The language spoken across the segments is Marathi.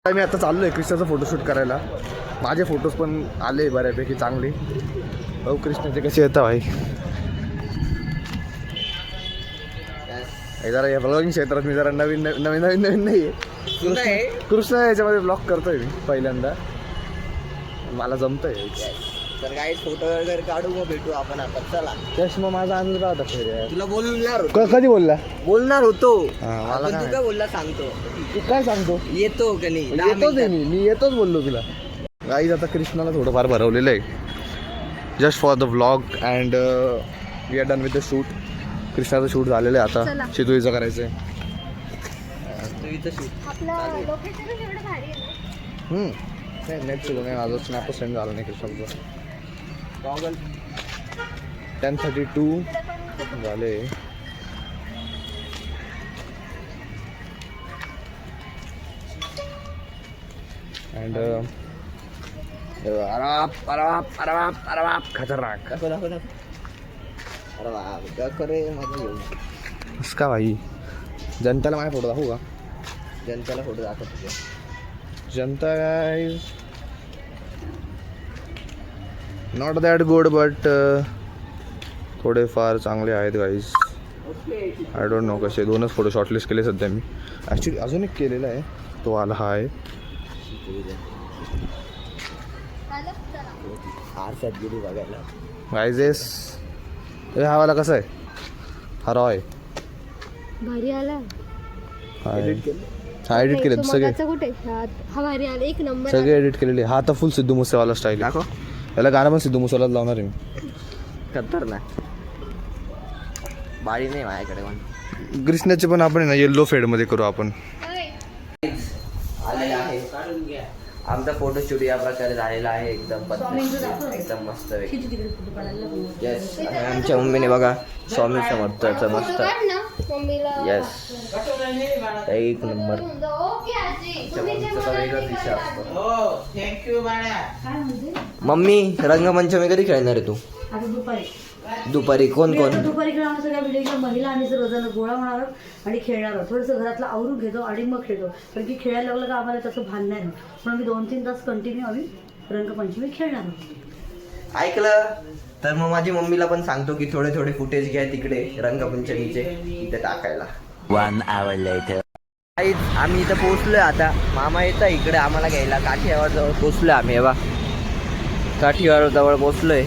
मी आता चाललोय कृष्णाचा फोटोशूट करायला. माझे फोटोज पण आले बऱ्यापैकी चांगले. भाऊ कृष्णाचे कसे येतात भाई. जरा या ब्लॉगिंग क्षेत्रात मी जरा नवीन नाही आहे. कृष्ण याच्यामध्ये ब्लॉग करतोय मी पहिल्यांदा. मला जमतंय. तर काही फोटो वगैरे काढू मग भेटू आपण आता. चला चष्मा माझा आणून का होता फिर. तुला बोलणार होतो. कधी बोलणार होतो. मला तू काय बोलला सांगतो. तू काय सांगतो. येतो का नाही. येतोच आहे मी येतोच बोललो तुला. गाईज आता कृष्णाला थोडंफार भरवलेलं आहे just for the vlog and we are done with the shoot. कृष्णाचं शूट झालेलं आहे आता. शितोळीचं करायचं आहे. नेट सुरू नाही. माझं स्नॅप सेंड झालं नाही कृष्णाचं. 10:32 झाले. अँड खतरनाक. का भाई जनताला माझा फोटो दाखवू का. जनताला फोटो दाखवतो. जनता guys not that good but थोडेफार चांगले आहेत गाईज. आय डोंट नो कसे. 2च फोटो शॉर्टलिस्ट केले सध्या मी. ॲक्च्युली अजून एक केलेला आहे तो आला हा आहे. आरशात गेली बघायला गाईजेस. हा वाला कसा आहे. हा रॉय भारी आला. हा एडिट केले सगळे. कुठे हा भारी आला. एक नंबर सगळे एडिट केलेले. हा तर फुल सिद्धू मुसेवाला स्टाईल. दाखव. याला गाणं पण सिद्धू मुसेवालाच लावणार आहे मी. खतरनाक. बाळी नाही माझ्याकडे पण. कृष्णाचे पण आपण ना येल्लो फेडमध्ये करू आपण. आलेला आहे आमचा फोटोशूट या प्रकारे झालेला आहे. एकदम एकदम मस्त. येस. आमच्या मम्मीने बघा स्वामी समर्थाचं मस्त. येस एक नंबर. मम्मी रंगपंचमी कधी खेळणार आहे तू. दुपारी कोण दुपारी खेळणार. सगळ्या व्हिडिओच्या महिला आम्ही सर्वजण गोळा होणार आणि खेळणार आहोत. थोडंसं घरातलं आवरून घेतो आणि मग खेळतो. कारण की खेळायला लागलं का आम्हाला तसं भान नाही. म्हणून आम्ही 2-3 तास कंटिन्यू आम्ही रंगपंचमी खेळणार आहोत. ऐकलं तर मग माझी मम्मीला पण सांगतो की थोडे थोडे फुटेज घ्या तिकडे रंगपंचमीचे इथे टाकायला. 1 hour later. आम्ही इथं पोहोचलोय आता. मामा येतं इकडे आम्हाला घ्यायला. काठीयावाड जवळ पोहोचलोय आम्ही. बा काठीयावाड जवळ पोहोचलोय.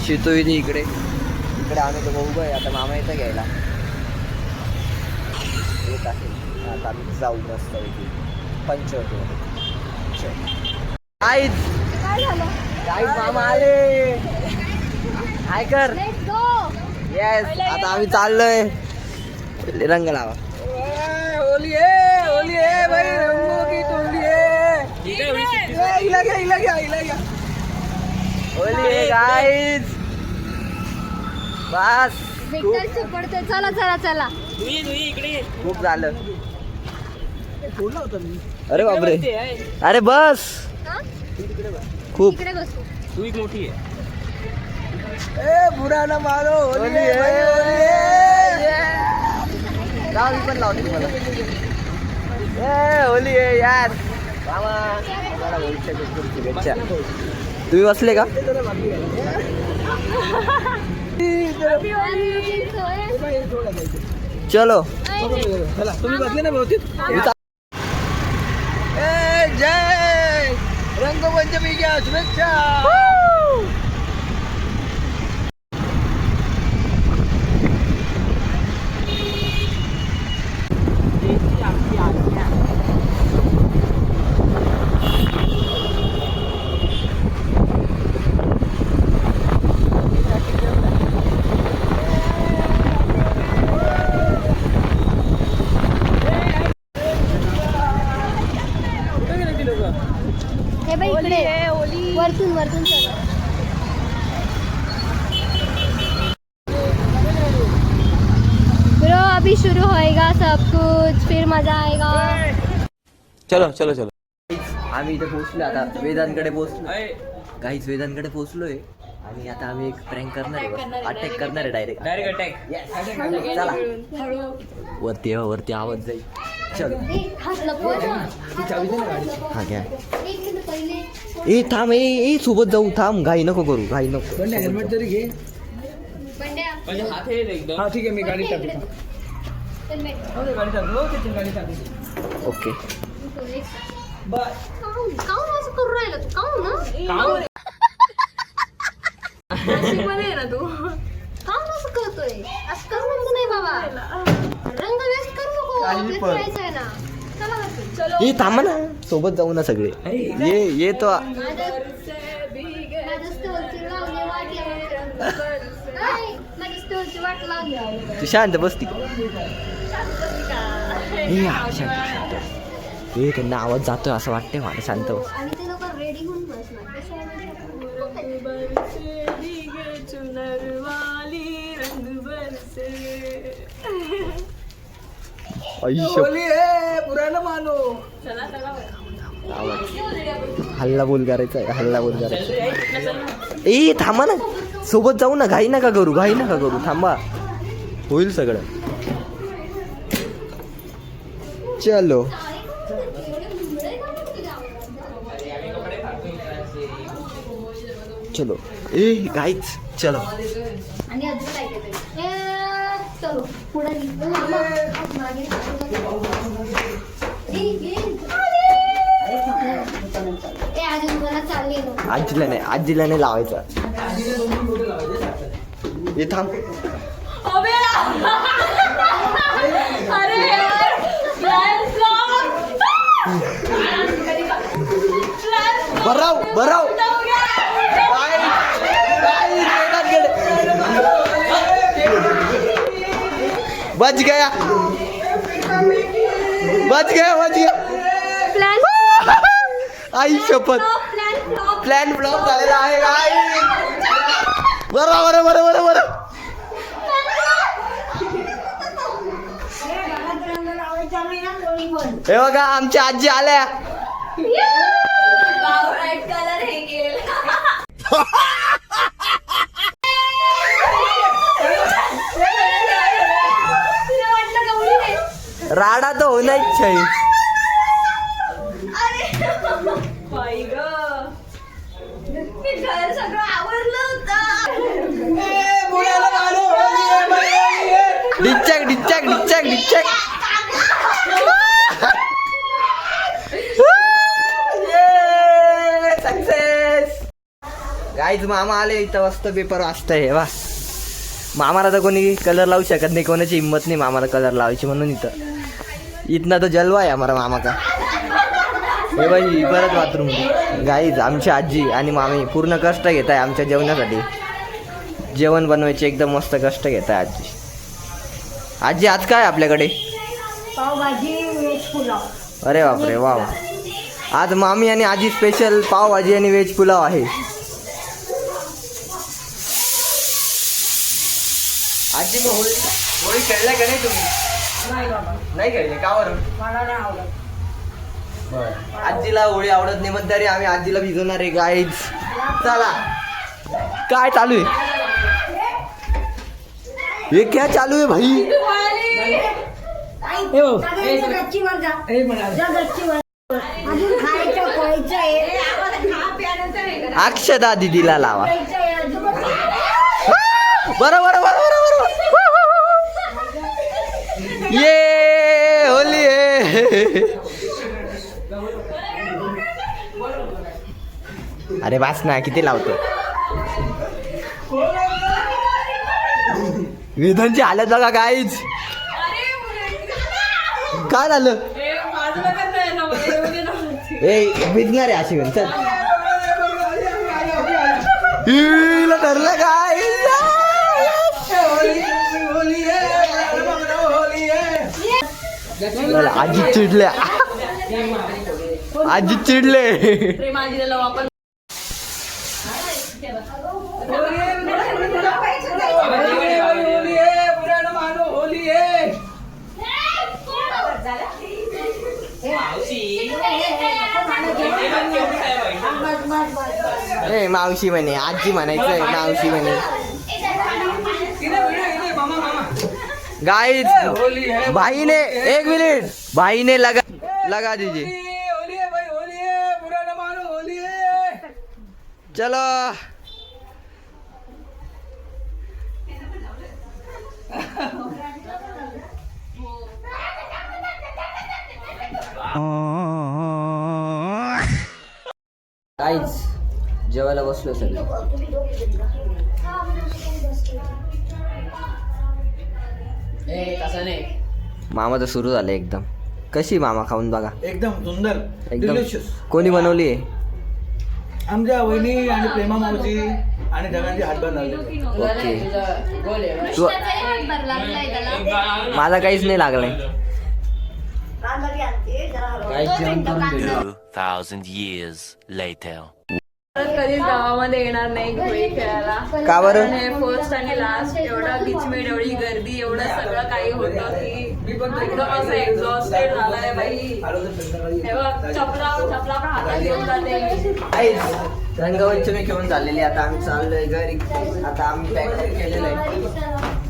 शितो इथे इकडे आम्ही तर बघू आहे. आता मामा येतं घ्यायला. येत आहे आता आम्ही जाऊ मस्त पंचवटी. काय झालं. मामा आले. काय कर. येस आता आम्ही चाललोय. रंग लावा. होली आहे भाई. रंगो की टोली आहे. होली आहे गाईज. बस चला चला चला. खूप झालं. अरे बापरे. अरे बस खूप. तू एक मोठी आहे. बुरा ना मारो. होली आहे. लाव मी पण लावते तुम्हाला. होली आहे यार. मामा शुभेच्छा. तुम्ही बसले का. चलो तुम्ही बसले ना बहुतेक. जय रंगपंचमीच्या शुभेच्छा. वरतून चला. ब्रो अभी शुरू होएगा सब कुछ. फिर मजा आएगा. चलो चलो चलो. आम्ही इथे पोहोचलो आता. वेदांकडे पोहोचलोय काहीच. वेदांकडे पोहोचलोय आणि आता आम्ही एक प्रँक करणार आहे. अटॅक करणार आहे. Direct attack. चला वरती आवाज जाईल. चल हात लपव ना. हा घ्या. एक मिनिट पहिले. ए थांब ए सोबत जाऊ थांब घाई नको करू घाई नको. हेल्मेट तरी घे. बंड्या हा ठीक आहे मी गाडी टाकतो. हेल्मेट. गाडी टाकतो गाडी टाकतो. ओके काऊन असं करू राहिला तू काऊन ना काऊन असं करतोय असं करू नको नाही बाबा रंग वेस्ट करू नको आपल्याला खेळायचं आहे ना चला बाकी. चलो ए थांब ना सोबत जाऊ ना सगळे ये तो माझ्या स्टोलची लावली वाट लावली. माझ्या स्टोलची वाट लावली. तू शांत बसती ए त्यांना आवाज जातोय असं वाटतंय मला शांत बस. आणि ते लोक रेडी होऊन बसणार पुरायला मानो. हल्ला बोल करायचा आहे हल्ला बोल करायचा. ए थांबा ना सोबत जाऊ ना घाई नका करू थांबा होईल सगळं. चलो चलो ए गाईच चलो. आणि अजून काय केलं चलो पुढे मागे अजून मला चालली आजीला नाही लावायचं. हे थांब बराव बच गया आई शपथ प्लॅन फ्लॉप झालेला आहे गाईज. बरं हे बघा आमच्या आजी आल्या. राडा तर होण्याच आहे. डिचक सक्सेस गाईज. मामा आले इथं मस्त पेपर वाचतंय वा. मामाला तर कोणी कलर लावू शकत नाही कोणाची हिंमत नाही मामाला कलर लावायची म्हणून इथनं तो जलवा आहे हमारा मामा का. हे बाई परत बाथरूम गाईज. आमची आजी आणि मामी पूर्ण कष्ट घेत आहे आमच्या जेवणासाठी. जेवण बनवायचे एकदम मस्त कष्ट घेत आहे आजी. आजी आज काय आपल्याकडे पावभाजी व्हेज पुलाव. अरे बापरे वाव. आज मामी आणि आजी स्पेशल पावभाजी आणि व्हेज पुलाव आहे. आजी मग होळी खेळल्या का नाही तुम्ही? नाही खेळले का बरं? मला नाही आवडत. आजीला होळी आवडत नाही मग तरी आम्ही आजीला भिजवणार आहे गाईज. चला काय चालू आहे हे क्या चालू आहे भाई. गच्चीवर जा गच्चीवर. अजून खायचं खोयचं आहे. अक्षदा दिदीला लावा. बरं ये होली आहे. अरे बास ना किती लावतो. विधानची हालत बघा गाईज. काय झालं ए भिजणार आहे अशी चल. हिला ठरलं काय आजी चिडल्या. आजी चिडले. ए मावशी म्हणे आजी म्हणायचं मावशी म्हणे. गाईज भाईने एक मिनिट भाई ने लगा दीजिए. होली है भाई, होली है, बुरा न मानो, होली है. चलो. गाईज जेवायला बसलो सगळे. मामा तर सुरू झालं एकदम. कशी मामा खाऊन बघा. एकदम सुंदर, एकदम डिलिशियस. कोणी बनवली आहे? आमच्या वहिनी आणि प्रेमा मावशी आणि सगळ्यांचे हातभार लागले. ओके. तू कृष्णाचाही हातभार लागलाय त्याला. माझा काहीच नाही लागलाय. तो मिनिटं कांदा. 2,000 years later. कधीच गावामध्ये येणार नाही होळी खेळायला. का बरं? फर्स्ट आणि लास्ट एवढा किचमीट, एवढी गर्दी, एवढं सगळं काही होतं की एकदम असं एक्झॉस्टेड झालाय बाई. हे बघ, चपला पण हातात घेऊन जाते. रंगपंचमी खेळून झालेली. आता आम्ही चाललोय घरी. आता आम्ही पॅक केलेलं आहे.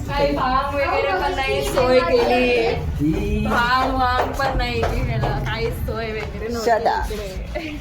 काही भांग वगैरे पण नाही सोय केली. भांग पण नाही केलं. काहीच सोय वगैरे Shut up. नव्हती इकडे.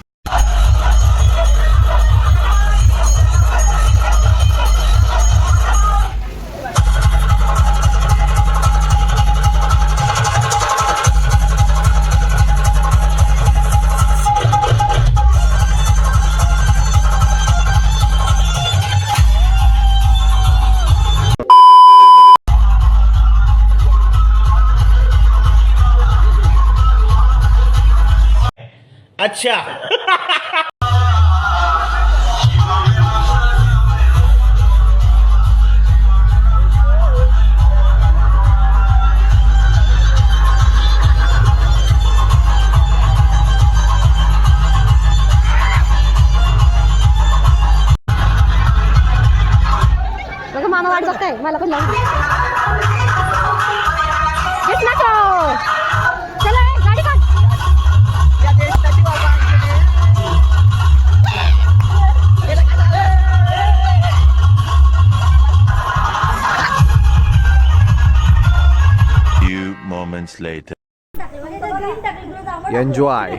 बघा मामा वाट बघताय, मला पण लावून दे. कृष्णाचो. चला ए, गाडी काढ. Few moments later. एन्जॉय.